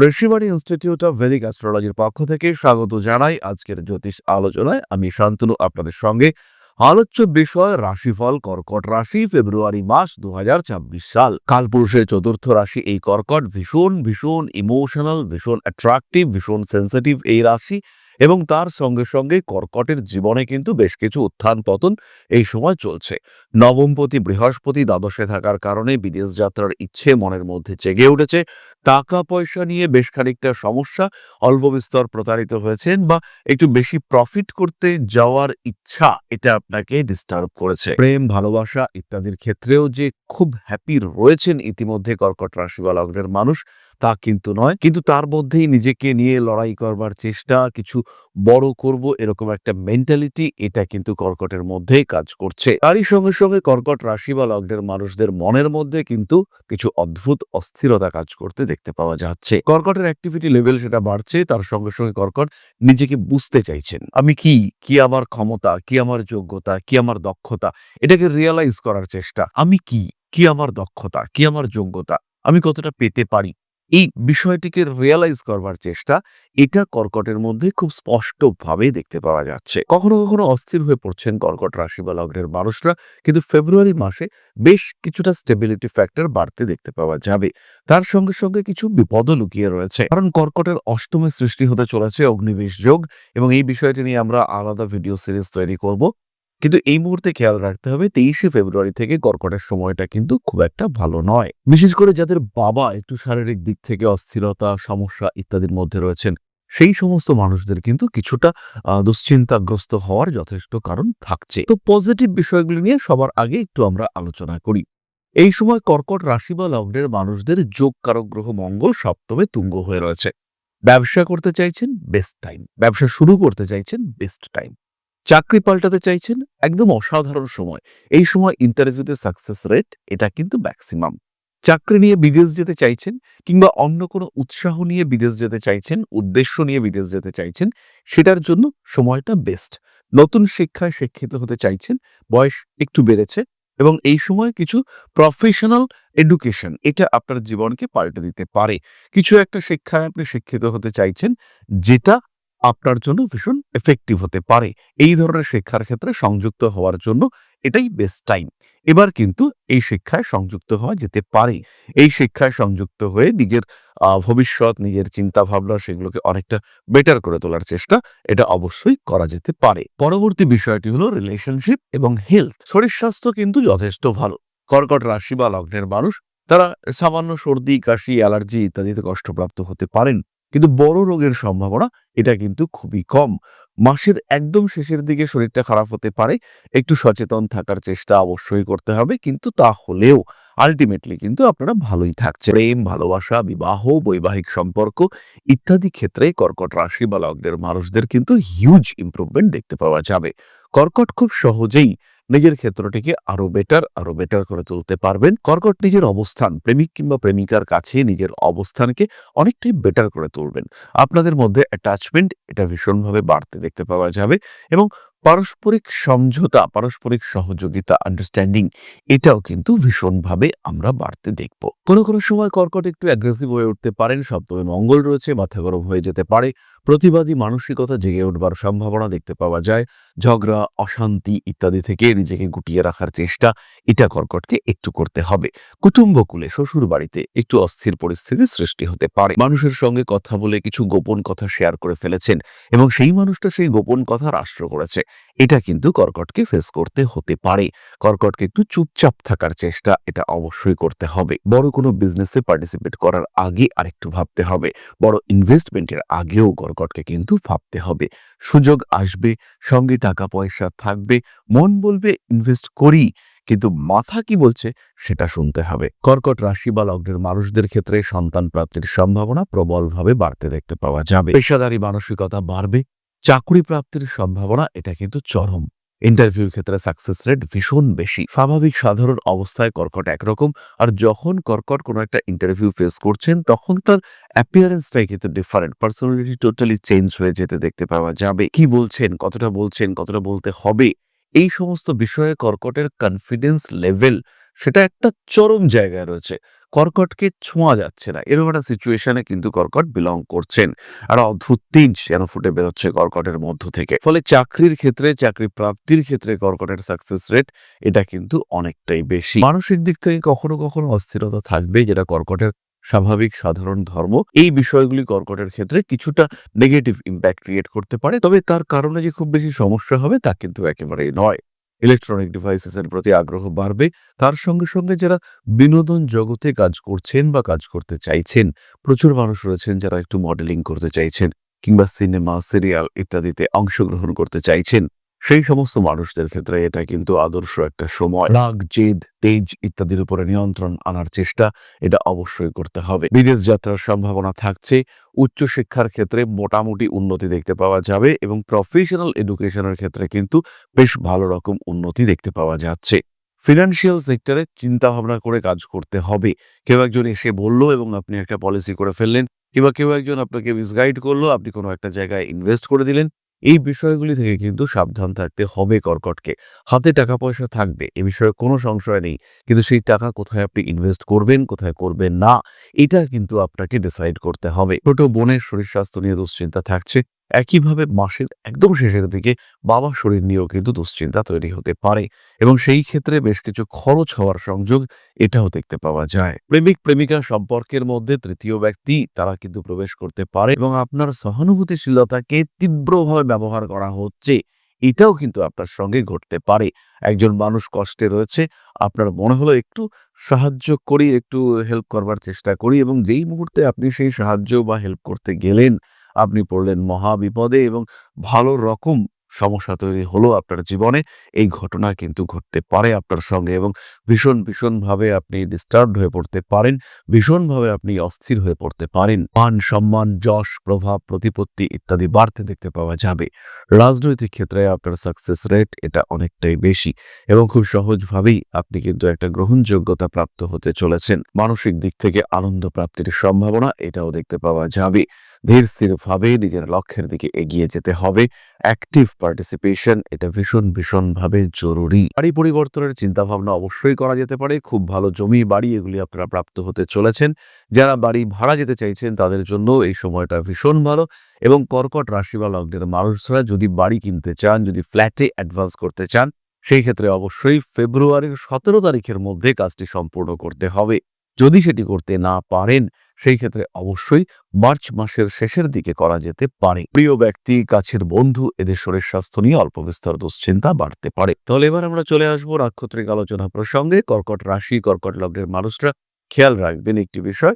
Rishibani institute of Vedic অ্যাস্ট্রোলজির পক্ষ থেকে স্বাগত জানাই আজকের জ্যোতিষ আলোচনায়। আমি শান্তনু আপনাদের সঙ্গে। আলোচ্য বিষয় রাশিফল কর্কট রাশি, ফেব্রুয়ারি মাস 2026 সাল। কালপুরুষের চতুর্থ রাশি এই কর্কট। ভীষণ ভীষণ ইমোশনাল, ভীষণ অ্যাট্রাকটিভ, ভীষণ সেন্সিটিভ এই রাশি এবং তার সঙ্গে সঙ্গে কর্কটের জীবনে কিন্তু বেশ কিছু উত্থান পতন এই সময় চলছে। নবমপতি বৃহস্পতি দ্বাদশে থাকার কারণে বিদেশ যাত্রার ইচ্ছে মনের মধ্যে জেগে উঠেছে। টাকা পয়সা নিয়ে বেশ খানিকটা সমস্যা, অল্প বিস্তর প্রতারিত হয়েছেন বা একটু বেশি প্রফিট করতে যাওয়ার ইচ্ছা এটা আপনাকে ডিস্টার্ব করেছে। প্রেম, ভালোবাসা ইত্যাদির ক্ষেত্রেও যে খুব হ্যাপি রয়েছেন ইতিমধ্যে কর্কট রাশি বা লগ্নের মানুষ তা কিন্তু নয়, কিন্তু তার মধ্যেই নিজেকে নিয়ে লড়াই করবার চেষ্টা, কিছু বড় করব এরকম একটা মেন্টালিটি এটা কিন্তু কর্কটের মধ্যেই কাজ করছে। তারই সঙ্গে সঙ্গে কর্কট রাশি বা লগ্নের মানুষদের মনের মধ্যে কিন্তু কিছু অদ্ভুত অস্থিরতা কাজ করতে দেখতে পাওয়া যাচ্ছে। কর্কটের অ্যাক্টিভিটি লেভেল সেটা বাড়ছে, তার সঙ্গে সঙ্গে কর্কট নিজেকে বুঝতে চাইছেন। আমি কি আমার ক্ষমতা, কি আমার যোগ্যতা, কি আমার দক্ষতা, এটাকে রিয়ালাইজ করার চেষ্টা। আমি কি আমার দক্ষতা, কি আমার যোগ্যতা, আমি কতটা পেতে পারি, এই বিষয়টিকে রিয়ালাইজ করবার চেষ্টা এটা কর্কটের মধ্যে খুব স্পষ্টভাবে দেখতে পাওয়া যাচ্ছে। কখনো কখনো অস্থির হয়ে পড়ছেন কর্কট রাশি বা লগ্নের মানুষরা, কিন্তু ফেব্রুয়ারি মাসে বেশ কিছুটা স্টেবিলিটি ফ্যাক্টর বাড়তে দেখতে পাওয়া যাবে। তার সঙ্গে সঙ্গে কিছু বিপদও লুকিয়ে রয়েছে, কারণ কর্কটের অষ্টমে সৃষ্টি হতে চলেছে অগ্নিবেশ যোগ এবং এই বিষয়টি নিয়ে আমরা আলাদা ভিডিও সিরিজ তৈরি করব। কিন্তু এই মুহূর্তে খেয়াল রাখতে হবে 23শে ফেব্রুয়ারি থেকে কর্কটের সময়টা কিন্তু খুব একটা ভালো নয়। বিশেষ করে যাদের বাবা একটু শারীরিক দিক থেকে অস্থিরতা, সমস্যা ইত্যাদির মধ্যে রয়েছেন, সেই সমস্ত মানুষদের কিন্তু কিছুটা দুশ্চিন্তাগ্রস্ত হওয়ার যথেষ্ট কারণ থাকছে। তো পজিটিভ বিষয়গুলি নিয়ে সবার আগে একটু আমরা আলোচনা করি। এই সময় কর্কট রাশি বা লগ্নের মানুষদের যোগ কারক গ্রহ মঙ্গল সপ্তমে তুঙ্গ হয়ে রয়েছে। ব্যবসা করতে চাইছেন, বেস্ট টাইম। ব্যবসা শুরু করতে চাইছেন, বেস্ট টাইম। চাকরি পাল্টাতে চাইছেন, একদম অসাধারণ সময়। এই সময় ইন্টারভিউতে সাকসেস রেট এটা কিন্তু ম্যাক্সিমাম। চাকরি নিয়ে বিদেশ যেতে চাইছেন কিংবা অন্য কোনো উৎসাহ নিয়ে বিদেশ যেতে চাইছেন, উদ্দেশ্য নিয়ে বিদেশ যেতে চাইছেন, সেটার জন্য সময়টা বেস্ট। নতুন শিক্ষায় শিক্ষিত হতে চাইছেন, বয়স একটু বেড়েছে এবং এই সময় কিছু প্রফেশনাল এডুকেশন এটা আপনার জীবনকে পাল্টে দিতে পারে। কিছু একটা শিক্ষায় আপনি শিক্ষিত হতে চাইছেন যেটা আপনার জন্য ভীষণ এফেক্টিভ হতে পারে। এই ধরনের শিক্ষার ক্ষেত্রে সংযুক্ত হওয়ার জন্য এটাই বেস্ট টাইম। এবার কিন্তু এই শিক্ষায় সংযুক্ত হওয়া যেতে পারে। এই শিক্ষায় সংযুক্ত হয়ে নিজের ভবিষ্যৎ, নিজের চিন্তাভাবনা সেগুলোকে অনেকটা বেটার করে তোলার চেষ্টা এটা অবশ্যই করা যেতে পারে। পরবর্তী বিষয়টি হলো রিলেশনশিপ এবং হেলথ। শরীর স্বাস্থ্য কিন্তু যথেষ্ট ভালো। কর্কট রাশি বা লগ্নের মানুষ তারা সামান্য সর্দি, কাশি, অ্যালার্জি ইত্যাদিতে কষ্টপ্রাপ্ত হতে পারেন, কিন্তু বড় রোগের সম্ভাবনা এটা কিন্তু খুবই কম। মাসের একদম শেষের দিকে শরীরটা খারাপ হতে পারে, একটু সচেতন থাকার চেষ্টা অবশ্যই করতে হবে, কিন্তু তা হলেও আলটিমেটলি কিন্তু আপনারা ভালোই থাকছে। প্রেম, ভালোবাসা, বিবাহ, বৈবাহিক সম্পর্ক ইত্যাদি ক্ষেত্রে কর্কট রাশি বা লগ্নের মানুষদের কিন্তু হিউজ ইমপ্রুভমেন্ট দেখতে পাওয়া যাবে। কর্কট খুব সহজেই নিজের ক্ষেত্রটিকে আরো বেটার করে তুলতে পারবেন। কর্কট নিজের অবস্থান, প্রেমিক কিংবা প্রেমিকার কাছে নিজের অবস্থানকে অনেকটাই বেটার করে তুলবেন। আপনাদের মধ্যে অ্যাটাচমেন্ট এটা ভীষণভাবে বাড়তে দেখতে পাওয়া যাবে এবং পারস্পরিক সমঝোতা, পারস্পরিক সহযোগিতা, আন্ডারস্ট্যান্ডিং এটাও কিন্তু ভীষণভাবে আমরা বাড়তে দেখব। কোনো সময় কর্কট একটু অ্যাগ্রেসিভ হয়ে উঠতে পারেন, সপ্তমে মঙ্গল রয়েছে, মাথা গরম হয়ে যেতে পারে, প্রতিবাদী মানসিকতা জেগে উঠবার সম্ভাবনা দেখতে পাওয়া যায়। ঝগড়া, অশান্তি ইত্যাদি থেকে নিজেকে গুটিয়ে রাখার চেষ্টা এটা কর্কটকে একটু করতে হবে। কুটুম্বকুলে, শ্বশুর বাড়িতে একটু অস্থির পরিস্থিতির সৃষ্টি হতে পারে। মানুষের সঙ্গে কথা বলে কিছু গোপন কথা শেয়ার করে ফেলেছেন এবং সেই মানুষটা সেই গোপন কথা রাষ্ট্র করেছে, এটা কিন্তু কর্কটকে ফেস করতে হতে পারে। কর্কটকে একটু চুপচাপ থাকার চেষ্টা এটা অবশ্যই করতে হবে। বড় কোনো বিজনেসে পার্টিসিপেট করার আগে আরেকটু ভাবতে হবে। বড় ইনভেস্টমেন্টের আগেও কর্কটকে কিন্তু ভাবতে হবে। সুযোগ আসবে, সঙ্গে টাকা পয়সা থাকবে, মন বলবে ইনভেস্ট করি, কিন্তু মাথা কি বলছে সেটা শুনতে হবে। কর্কট রাশি বা লগ্নের মানুষদের ক্ষেত্রে সন্তান প্রাপ্তির সম্ভাবনা প্রবলভাবে বাড়তে দেখতে পাওয়া যাবে। পেশাদারী মানসিকতা বাড়বে। চাকরি প্রাপ্তির সম্ভাবনা এটা কিন্তু চরম। ইন্টারভিউর ক্ষেত্রে সাকসেস রেট ভীষণ বেশি। স্বাভাবিক সাধারণ অবস্থায় কর্কট একরকম, আর যখন কর্কট কোনো একটা ইন্টারভিউ ফেস করছেন তখন তার অ্যাপিয়ারেন্সটাই কিন্তু ডিফারেন্ট। পার্সোনালিটি টোটালি চেঞ্জ হয়ে যেতে দেখতে পাওয়া যাবে। কি বলছেন, কতটা বলতে হবে, এই সমস্ত বিষয়ে কর্কটের কনফিডেন্স লেভেল সেটা একটা চরম জায়গায় রয়েছে। কর্কটকে ছোঁয়া যাচ্ছে না, এরকম একটা সিচুয়েশনে কিন্তু কর্কট বিলং করছেন। একটা অদ্ভুত তেজ যেন ফুটে বেরোচ্ছে কর্কটের মধ্য থেকে। ফলে চাকরির ক্ষেত্রে, চাকরি প্রাপ্তির ক্ষেত্রে কর্কটের সাকসেস রেট এটা কিন্তু অনেকটাই বেশি। মানসিক দিক থেকে কখনো কখনো অস্থিরতা থাকবে, যেটা কর্কটের স্বাভাবিক সাধারণ ধর্ম। এই বিষয়গুলি কর্কটের ক্ষেত্রে কিছুটা নেগেটিভ ইম্প্যাক্ট ক্রিয়েট করতে পারে, তবে তার কারণে যে খুব বেশি সমস্যা হবে তা কিন্তু একেবারেই নয়। ইলেকট্রনিক ডিভাইসেস এর প্রতি আগ্রহ বাড়বে। তার সঙ্গে সঙ্গে যারা বিনোদন জগতে কাজ করছেন বা কাজ করতে চাইছেন, প্রচুর মানুষ রয়েছেন যারা একটু মডেলিং করতে চাইছেন কিংবা সিনেমা, সিরিয়াল ইত্যাদিতে অংশগ্রহণ করতে চাইছেন, সেই সমস্ত মানুষদের ক্ষেত্রে এটা কিন্তু আদর্শ একটা সময়। রাগ, জেদ, তেজ ইত্যাদির উপরে নিয়ন্ত্রণ আনার চেষ্টা এটা অবশ্যই করতে হবে। বিদেশ যাত্রার সম্ভাবনা থাকছে। উচ্চশিক্ষার ক্ষেত্রে মোটামুটি উন্নতি দেখতে পাওয়া যাবে এবং প্রফেশনাল এডুকেশনের ক্ষেত্রে কিন্তু বেশ ভালো রকম উন্নতি দেখতে পাওয়া যাচ্ছে। ফিনান্সিয়াল সেক্টরে চিন্তা ভাবনা করে কাজ করতে হবে। কেউ একজন এসে বলল এবং আপনি একটা পলিসি করে ফেললেন, কিংবা কেউ একজন আপনাকে মিসগাইড করলো, আপনি কোনো একটা জায়গায় ইনভেস্ট করে দিলেন। এই বিষয়গুলি থেকে কিন্তু সাবধান থাকতে হবে কর্কটকে। হাতে টাকা পয়সা থাকবে, এ বিষয়ে কোনো সংশয় নেই, কিন্তু সেই টাকা কোথায় আপনি ইনভেস্ট করবেন, কোথায় করবেন না, এটা কিন্তু আপনাকে ডিসাইড করতে হবে। ছোট বোনের শরীর স্বাস্থ্য নিয়ে দুশ্চিন্তা থাকছে। একইভাবে মাসের একদম শেষের দিকে বাবার শরীর নিয়েও কিন্তু দুশ্চিন্তা তৈরি হতে পারে এবং সেই ক্ষেত্রে বেশ কিছু খরচ হওয়ার সংযোগ এটাও দেখতে পাওয়া যায়। প্রেমিক প্রেমিকা সম্পর্কের মধ্যে তৃতীয় ব্যক্তি তারা কিন্তু প্রবেশ করতে পারে এবং আপনার সহানুভূতিশীলতাকে তীব্রভাবে ব্যবহার করা হচ্ছে, এটাও কিন্তু আপনার সঙ্গে ঘটতে পারে। একজন মানুষ কষ্টে রয়েছে, আপনার মনে হলো একটু সাহায্য করি, একটু হেল্প করবার চেষ্টা করি, এবং যেই মুহূর্তে আপনি সেই সাহায্য বা হেল্প করতে গেলেন, আপনি পড়লেন মহা বিপদে এবং ভালো রকম সমস্যা তৈরি হলো আপনার জীবনে। এই ঘটনা কিন্তু ঘটতে পারে আপনার সঙ্গে এবং ভীষণভাবে আপনি ডিস্টার্বড হয়ে পড়তে পারেন, ভীষণভাবে আপনি অস্থির হয়ে পড়তে পারেন। মান, সম্মান, যশ, প্রভাব, প্রতিপত্তি ইত্যাদি বাড়তে দেখতে পাওয়া যাবে। রাজনৈতিক ক্ষেত্রে আপনার সাকসেস রেট এটা অনেকটাই বেশি এবং খুব সহজভাবেই আপনি কিন্তু একটা গ্রহণযোগ্যতা প্রাপ্ত হতে চলেছেন। মানসিক দিক থেকে আনন্দ প্রাপ্তির সম্ভাবনা এটাও দেখতে পাওয়া যাবে। ধীর স্থিরভাবে নিজের লক্ষ্যের দিকে এগিয়ে যেতে হবে। অ্যাক্টিভ পার্টিসিপেশন এটা ভীষণভাবে জরুরি। বাড়ি পরিবর্তনের চিন্তাভাবনা অবশ্যই করা যেতে পারে। খুব ভালো জমি, বাড়ি এগুলি আপনারা প্রাপ্ত হতে চলেছেন। যারা বাড়ি ভাড়া যেতে চাইছেন তাদের জন্য এই সময়টা ভীষণ ভালো এবং কর্কট রাশি বা লগ্নের মানুষরা যদি বাড়ি কিনতে চান, যদি ফ্ল্যাটে অ্যাডভান্স করতে চান, সেই ক্ষেত্রে অবশ্যই ফেব্রুয়ারির 17 তারিখের মধ্যে কাজটি সম্পূর্ণ করতে হবে। যদি সেটি করতে না পারেন, সেই ক্ষেত্রে অবশ্যই মার্চ মাসের শেষের দিকে করা যেতে পারে। প্রিয় ব্যক্তি, কাছের বন্ধু এদের শরীর স্বাস্থ্য নিয়ে অল্প বিস্তর দুশ্চিন্তা বাড়তে পারে। তাহলে এবার আমরা চলে আসবো নাক্ষত্রিক আলোচনা প্রসঙ্গে। কর্কট রাশি, কর্কট লগ্নের মানুষরা খেয়াল রাখবেন একটি বিষয়,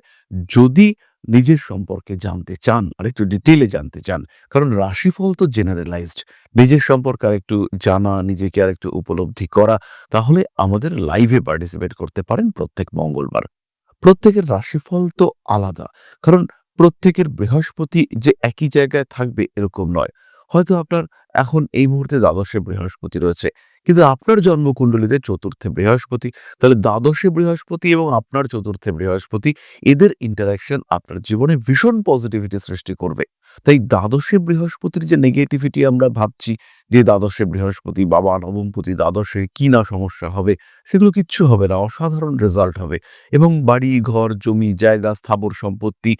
যদি নিজের সম্পর্কে জানতে চান, আরেকটু ডিটেইলে জানতে চান, কারণ রাশিফল তো জেনারেলাইজড, নিজের সম্পর্কে আরেকটু জানা, নিজেকে আরেকটু উপলব্ধি করা, তাহলে আমাদের লাইভে পার্টিসিপেট করতে পারেন প্রত্যেক মঙ্গলবার। প্রত্যেকের রাশিফল তো আলাদা, কারণ প্রত্যেকের বৃহস্পতি যে একই জায়গায় থাকবে এরকম নয়। হয়তো আপনার এখন এই মুহূর্তে দ্বাদশে বৃহস্পতি রয়েছে, কিন্তু আপনার জন্মকুণ্ডলীতে চতুর্থে বৃহস্পতি। তাহলে দ্বাদশে বৃহস্পতি এবং আপনার চতুর্থে বৃহস্পতি, এদের ইন্টারাকশন আপনার জীবনে ভীষণ পজিটিভিটি সৃষ্টি করবে। তাই দ্বাদশে বৃহস্পতির যে নেগেটিভিটি আমরা ভাবছি যে দ্বাদশে বৃহস্পতি, বাবা নবমপতি দ্বাদশে কি না সমস্যা হবে, সেগুলো কিচ্ছু হবে না, অসাধারণ রেজাল্ট হবে এবং বাড়ি, ঘর, জমি, জায়গা, স্থাবর সম্পত্তি,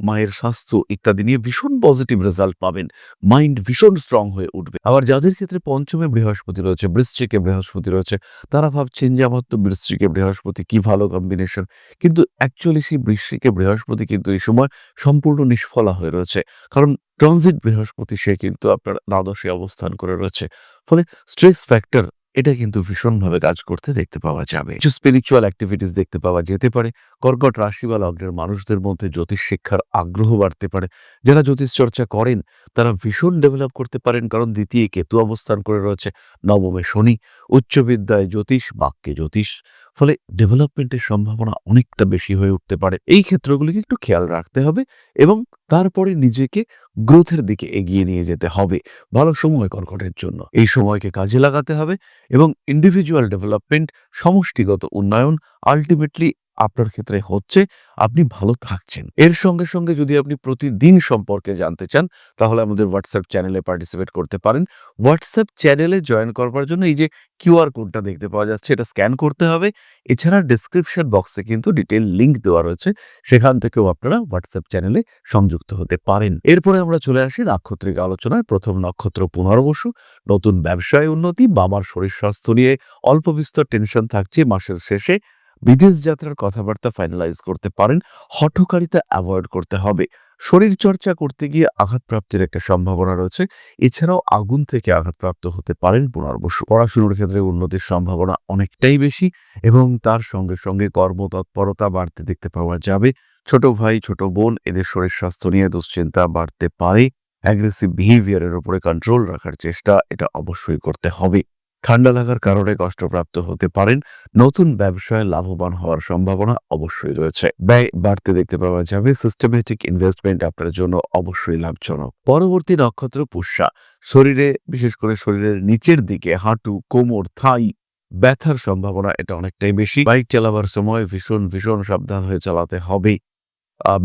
মায়ের স্বাস্থ্য ইত্যাদি নিয়ে ভীষণ পজিটিভ রেজাল্ট পাবেন। মাইন্ড ভীষণ স্ট্রং হয়ে উঠবে। আবার যাদের ক্ষেত্রে পঞ্চমে বৃহস্পতি রয়েছে, বৃশ্চিকে বৃহস্পতি রয়েছে, তারা ভাবছেন যে আমার তো বৃশ্চিকে বৃহস্পতি কি ভালো কম্বিনেশন, কিন্তু অ্যাকচুয়ালি সেই বৃশ্চিকে বৃহস্পতি কিন্তু এই সময় সম্পূর্ণ নিষ্ফলা হয়ে রয়েছে, কারণ ট্রানজিট বৃহস্পতি সে কিন্তু আপনার দ্বাদশে অবস্থান করে রয়েছে। ফলে স্ট্রেস ফ্যাক্টর এটা কিন্তু ভীষণভাবে কাজ করতে দেখতে পাওয়া যাবে। কিছু স্পিরিচুয়াল অ্যাক্টিভিটিস দেখতে পাওয়া যেতে পারে। কর্কট রাশি বা লগ্নের মানুষদের মধ্যে জ্যোতিষ শিক্ষার আগ্রহ বাড়তে পারে। যারা জ্যোতিষ চর্চা করেন তারা ভীষণ ডেভেলপ করতে পারেন, কারণ দ্বিতীয় কেতু অবস্থান করে রয়েছে, নবমে শনি, উচ্চ বিদ্যায় জ্যোতিষ, বাক্যে জ্যোতিষ। ফলে ডেভেলপমেন্টের সম্ভাবনা অনেকটা বেশি হয়ে উঠতে পারে। এই ক্ষেত্রগুলিকে একটু খেয়াল রাখতে হবে এবং তারপরে নিজেকে গ্রোথের দিকে এগিয়ে নিয়ে যেতে হবে। ভালো সময় কর্কটের জন্য। এই সময়কে কাজে লাগাতে হবে এবং ইন্ডিভিজুয়াল ডেভেলপমেন্ট, সমষ্টিগত উন্নয়ন, আল্টিমেটলি আপনার ক্ষেত্রে হচ্ছে, আপনি ভালো থাকছেন। এর সঙ্গে সঙ্গে যদি আপনি প্রতিদিন সম্পর্কে জানতে চান, তাহলে আমাদের হোয়াটসঅ্যাপ চ্যানেলে পার্টিসিপেট করতে পারেন। হোয়াটসঅ্যাপ চ্যানেলে জয়েন করবার জন্য এই যে কিউআর কোডটা দেখতে পাওয়া যাচ্ছে, এটা স্ক্যান করতে হবে। এছাড়া ডেসক্রিপশন বক্সে কিন্তু ডিটেইল লিংক দেওয়া রয়েছে, সেখান থেকেও আপনারা হোয়াটসঅ্যাপ চ্যানেলে সংযুক্ত হতে পারেন। এরপরে আমরা চলে আসি নাক্ষত্রিক আলোচনায়। প্রথম নক্ষত্র পুনর্বসু, নতুন ব্যবসায় উন্নতি, বাবার শরীর স্বাস্থ্য নিয়ে অল্প বিস্তর টেনশন থাকছে মাসের শেষে। বিদেশ যাত্রার কথাবার্তা ফাইনালাইজ করতে পারেন। হঠকারিতা অ্যাভয়েড করতে হবে। শরীর চর্চা করতে গিয়ে আঘাতপ্রাপ্তির একটা সম্ভাবনা রয়েছে। এছাড়াও আগুন থেকে আঘাতপ্রাপ্ত হতে পারেন পুনর্বসু। পড়াশুনোর ক্ষেত্রে উন্নতির সম্ভাবনা অনেকটাই বেশি এবং তার সঙ্গে সঙ্গে কর্মতৎপরতা বাড়তে দেখতে পাওয়া যাবে। ছোট ভাই, ছোট বোন এদের শরীর স্বাস্থ্য নিয়ে দুশ্চিন্তা বাড়তে পারে। অ্যাগ্রেসিভ বিহেভিয়ারের উপরে কন্ট্রোল রাখার চেষ্টা এটা অবশ্যই করতে হবে। ঠান্ডা লাগার কারণে কষ্টপ্রাপ্ত হতে পারেন। নতুন ব্যবসায় লাভবান হওয়ার সম্ভাবনা অবশ্যই রয়েছে। ব্যয় বাড়তে দেখতে পাওয়া যাবে। সিস্টেমেটিক ইনভেস্টমেন্ট আপনার জন্য অবশ্যই লাভজনক। পরবর্তী নক্ষত্র পুষ্যা, শরীরে বিশেষ করে শরীরের নিচের দিকে হাঁটু, কোমর, থাই ব্যথার সম্ভাবনা এটা অনেকটাই বেশি। বাইক চালাবার সময় ভীষণ ভীষণ সাবধান হয়ে চালাতে হবে।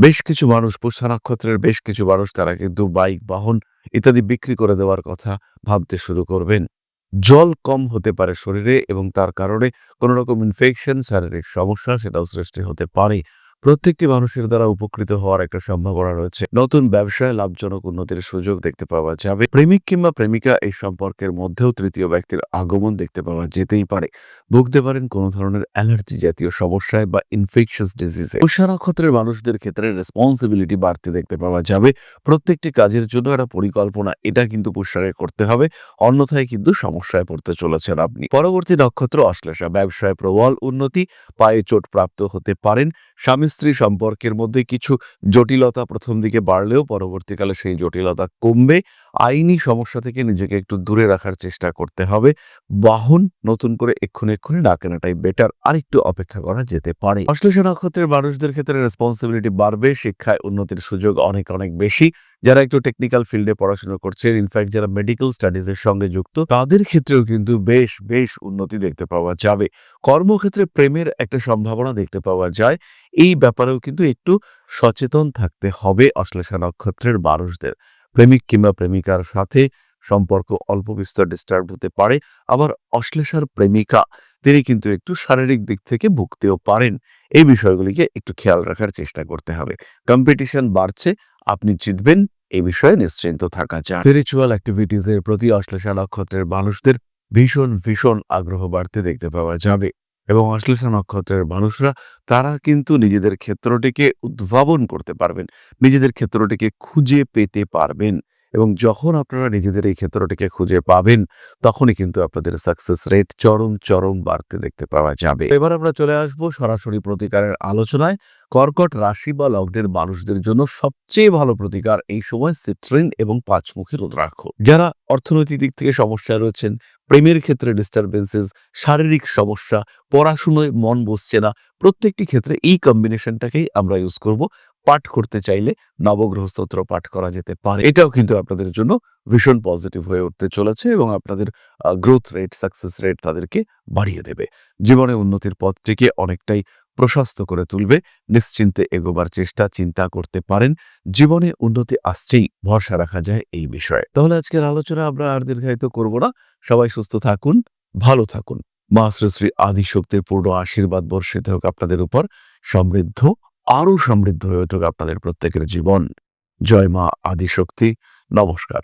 বেশ কিছু মানুষ, পুষ্যা নক্ষত্রের বেশ কিছু মানুষ তারা কিন্তু বাইক, বাহন ইত্যাদি বিক্রি করে দেওয়ার কথা ভাবতে শুরু করবেন। জল কম হতে পারে শরীরে এবং তার কারণে কোনো রকম ইনফেকশন, শারীরিক সমস্যা সেটাও সৃষ্টি হতে পারে। প্রত্যেকটি মানুষের দ্বারা উপকৃত হওয়ার একটা সম্ভাবনা রয়েছে। নতুন ব্যবসায় লাভজনক উন্নতির সুযোগ দেখতে পাওয়া যাবে। প্রেমিক কিংবা প্রেমিকা এই সম্পর্কের মধ্যেও তৃতীয় ব্যক্তির আগমন দেখতে পাওয়া যেতেই পারে। ভুগতে পারেন কোনো ধরনের অ্যালার্জি জাতীয় সমস্যায় বা ইনফেকশাস ডিজিজে। পুষ্যা নক্ষত্রের মানুষদের ক্ষেত্রে রেসপন্সিবিলিটি বাড়তে দেখতে পাওয়া যাবে। প্রত্যেকটি কাজের জন্য একটা পরিকল্পনা এটা কিন্তু পুষ্যাকে করতে হবে, অন্যথায় কিন্তু সমস্যায় পড়তে চলেছেন আপনি। পরবর্তী নক্ষত্র অশ্লেষা, ব্যবসায় প্রবল উন্নতি, পায়ে চোট প্রাপ্ত হতে পারেন। স্বামী স্ত্রী সম্পর্কের মধ্যে কিছু জটিলতা প্রথম দিকে বাড়লেও পরবর্তীকালে সেই জটিলতা কমবে। আইনি সমস্যা থেকে নিজেকে একটু দূরে রাখার চেষ্টা করতে হবে। বাহন নতুন করে এক্ষুনি না কেনাটাই বেটার, আরেকটু অপেক্ষা করা যেতে পারে। অশ্লেষা নক্ষত্রের মানুষদের ক্ষেত্রে রেসপন্সিবিলিটি বাড়বে, শিক্ষায় উন্নতির সুযোগ অনেক অনেক বেশি। যারা একটু টেকনিক্যাল ফিল্ডে পড়াশোনা করছেন, ইনফ্যাক্ট যারা মেডিকেল স্টাডিজ এর সঙ্গে যুক্ত, তাদের ক্ষেত্রেও কিন্তু বেশ বেশ উন্নতি দেখতে পাওয়া যাবে। কর্মক্ষেত্রে প্রেমের একটা সম্ভাবনা দেখতে পাওয়া যায়। এই ব্যাপারেও কিন্তু একটু সচেতন থাকতে হবে অশ্লেষা নক্ষত্রের মানুষদের। প্রেমিক কিংবা প্রেমিকার সাথে সম্পর্ক অল্প বিস্তর ডিস্টার্ব হতে পারে। আবার অশ্লেষার প্রেমিকা তিনি কিন্তু একটু শারীরিক দিক থেকে ভুগতেও পারেন। এই বিষয়গুলিকে একটু খেয়াল রাখার চেষ্টা করতে হবে। কম্পিটিশন বাড়ছে, আপনি জিতবেন, এই বিষয়ে নিশ্চিন্ত থাকা যায়। স্পিরিচুয়াল অ্যাক্টিভিটিজ এর প্রতি অশ্লেষা নক্ষত্রের মানুষদের ভীষণ ভীষণ আগ্রহ বাড়তে দেখতে পাওয়া যাবে এবং অশ্লেষা নক্ষত্রের মানুষরা তারা কিন্তু নিজেদের ক্ষেত্রটিকে উদ্ভাবন করতে পারবেন, নিজেদের ক্ষেত্রটিকে খুঁজে পেতে পারবেন এবং যখন আপনারা নিজেদের এই ক্ষেত্রটিকে খুঁজে পাবেন তখনই কিন্তু আপনাদের সাকসেস রেট চরম চরম বাড়তে দেখতে পাওয়া যাবে। এবার আমরা চলে আসবো সরাসরি প্রতিকারের আলোচনায়। কর্কট রাশি বা লগ্নের মানুষদের জন্য সবচেয়ে ভালো প্রতিকার এই সময় সিট্রিন এবং পাঁচমুখী রুদ্রাক্ষ। যারা অর্থনৈতিক দিক থেকে সমস্যা রয়েছেন, প্রেমের ক্ষেত্রে ডিস্টারবেন্সেস, শারীরিক সমস্যা, পড়াশুনোয় মন বসছে না, প্রত্যেকটি ক্ষেত্রে এই কম্বিনেশনটাকেই আমরা ইউজ করব। পাঠ করতে চাইলে নবগ্রহ স্তোত্র পাঠ করা যেতে পারে। এটাও কিন্তু আপনাদের জন্য ভীষণ পজিটিভ হয়ে উঠতে চলেছে এবং আপনাদের গ্রোথ রেট, সাকসেস রেট তাদেরকে বাড়িয়ে দেবে। জীবনে উন্নতির পথটিকে অনেকটাই প্রশস্ত করে তুলবে। নিশ্চিন্তে এগোবার চেষ্টা চিন্তা করতে পারেন। জীবনে উন্নতি আসছেই, ভরসা রাখা যায় এই বিষয়ে। তাহলে আজকের আলোচনা আমরা আর দীর্ঘায়িত করব না। সবাই সুস্থ থাকুন, ভালো থাকুন। মা শ্রী শ্রী আদিশক্তির পূর্ণ আশীর্বাদ বর্ষিত হোক আপনাদের উপর। সমৃদ্ধ, আরো সমৃদ্ধ হয়ে উঠুক আপনাদের প্রত্যেকের জীবন। জয় মা আদিশক্তি। নমস্কার।